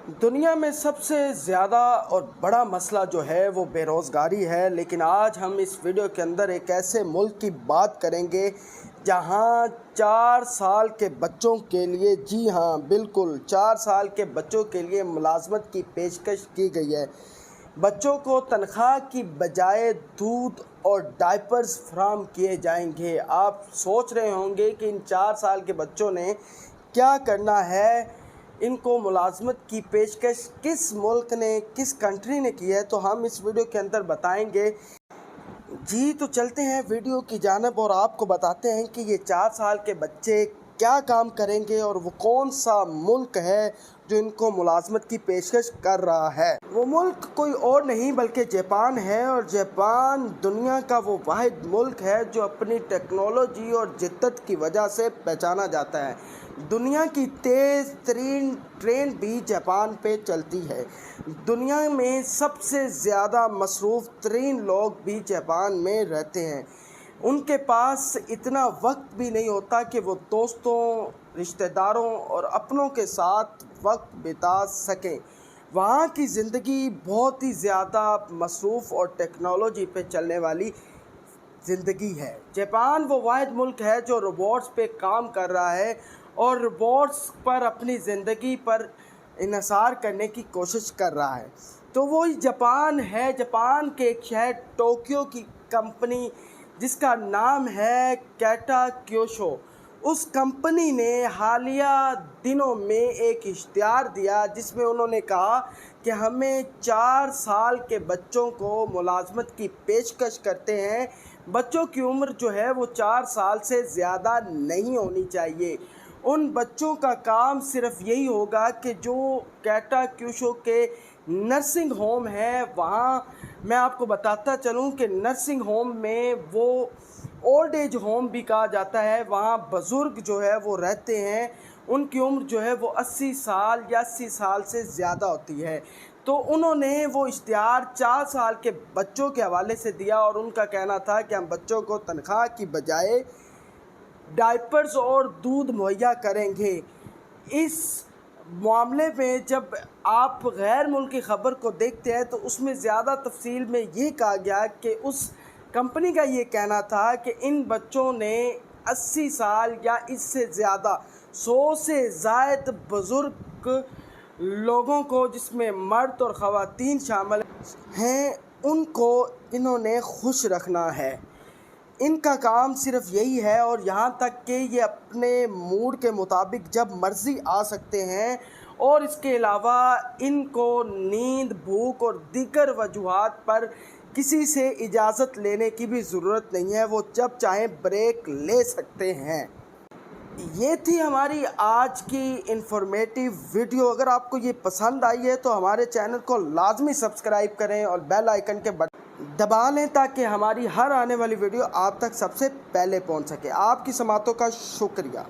دنیا میں سب سے زیادہ اور بڑا مسئلہ جو ہے وہ بے روزگاری ہے، لیکن آج ہم اس ویڈیو کے اندر ایک ایسے ملک کی بات کریں گے جہاں 4 سال کے بچوں کے لیے، جی ہاں بالکل 4 سال کے بچوں کے لیے ملازمت کی پیشکش کی گئی ہے۔ بچوں کو تنخواہ کی بجائے دودھ اور ڈائپرز فراہم کیے جائیں گے۔ آپ سوچ رہے ہوں گے کہ ان 4 سال کے بچوں نے کیا کرنا ہے، ان کو ملازمت کی پیشکش کس ملک نے، کس کنٹری نے کی ہے، تو ہم اس ویڈیو کے اندر بتائیں گے۔ جی تو چلتے ہیں ویڈیو کی جانب اور آپ کو بتاتے ہیں کہ یہ 4 سال کے بچے کیا کام کریں گے اور وہ کون سا ملک ہے جو ان کو ملازمت کی پیشکش کر رہا ہے۔ وہ ملک کوئی اور نہیں بلکہ جاپان ہے، اور جاپان دنیا کا وہ واحد ملک ہے جو اپنی ٹیکنالوجی اور جدت کی وجہ سے پہچانا جاتا ہے۔ دنیا کی تیز ترین ٹرین بھی جاپان پہ چلتی ہے۔ دنیا میں سب سے زیادہ مصروف ترین لوگ بھی جاپان میں رہتے ہیں۔ ان کے پاس اتنا وقت بھی نہیں ہوتا کہ وہ دوستوں، رشتہ داروں اور اپنوں کے ساتھ وقت بتا سکیں۔ وہاں کی زندگی بہت ہی زیادہ مصروف اور ٹیکنالوجی پہ چلنے والی زندگی ہے۔ جاپان وہ واحد ملک ہے جو روبوٹس پہ کام کر رہا ہے اور روبوٹس پر اپنی زندگی پر انحصار کرنے کی کوشش کر رہا ہے۔ تو وہی جاپان ہے۔ جاپان کے ایک شہر ٹوکیو کی کمپنی جس کا نام ہے کیٹا کیوشو، اس کمپنی نے حالیہ دنوں میں ایک اشتہار دیا جس میں انہوں نے کہا کہ ہمیں 4 سال کے بچوں کو ملازمت کی پیشکش کرتے ہیں۔ بچوں کی عمر جو ہے وہ 4 سال سے زیادہ نہیں ہونی چاہیے۔ ان بچوں کا کام صرف یہی ہوگا کہ جو کیٹا کیوشو کے نرسنگ ہوم ہے، وہاں میں آپ کو بتاتا چلوں کہ نرسنگ ہوم میں وہ اولڈ ایج ہوم بھی کہا جاتا ہے، وہاں بزرگ جو ہے وہ رہتے ہیں، ان کی عمر جو ہے وہ 80 سال یا 80 سال سے زیادہ ہوتی ہے۔ تو انہوں نے وہ اشتہار 4 سال کے بچوں کے حوالے سے دیا اور ان کا کہنا تھا کہ ہم بچوں کو تنخواہ کی بجائے ڈائپرز اور دودھ مہیا کریں گے۔ اس معاملے میں جب آپ غیر ملکی خبر کو دیکھتے ہیں تو اس میں زیادہ تفصیل میں یہ کہا گیا کہ اس کمپنی کا یہ کہنا تھا کہ ان بچوں نے 80 سال یا اس سے زیادہ 100 سے زائد بزرگ لوگوں کو، جس میں مرد اور خواتین شامل ہیں، ان کو انہوں نے خوش رکھنا ہے۔ ان کا کام صرف یہی ہے، اور یہاں تک کہ یہ اپنے موڈ کے مطابق جب مرضی آ سکتے ہیں، اور اس کے علاوہ ان کو نیند، بھوک اور دیگر وجوہات پر کسی سے اجازت لینے کی بھی ضرورت نہیں ہے، وہ جب چاہیں بریک لے سکتے ہیں۔ یہ تھی ہماری آج کی انفارمیٹیو ویڈیو۔ اگر آپ کو یہ پسند آئی ہے تو ہمارے چینل کو لازمی سبسکرائب کریں اور بیل آئیکن کے بٹن دبا لیں تاکہ ہماری ہر آنے والی ویڈیو آپ تک سب سے پہلے پہنچ سکے۔ آپ کی سماعتوں کا شکریہ۔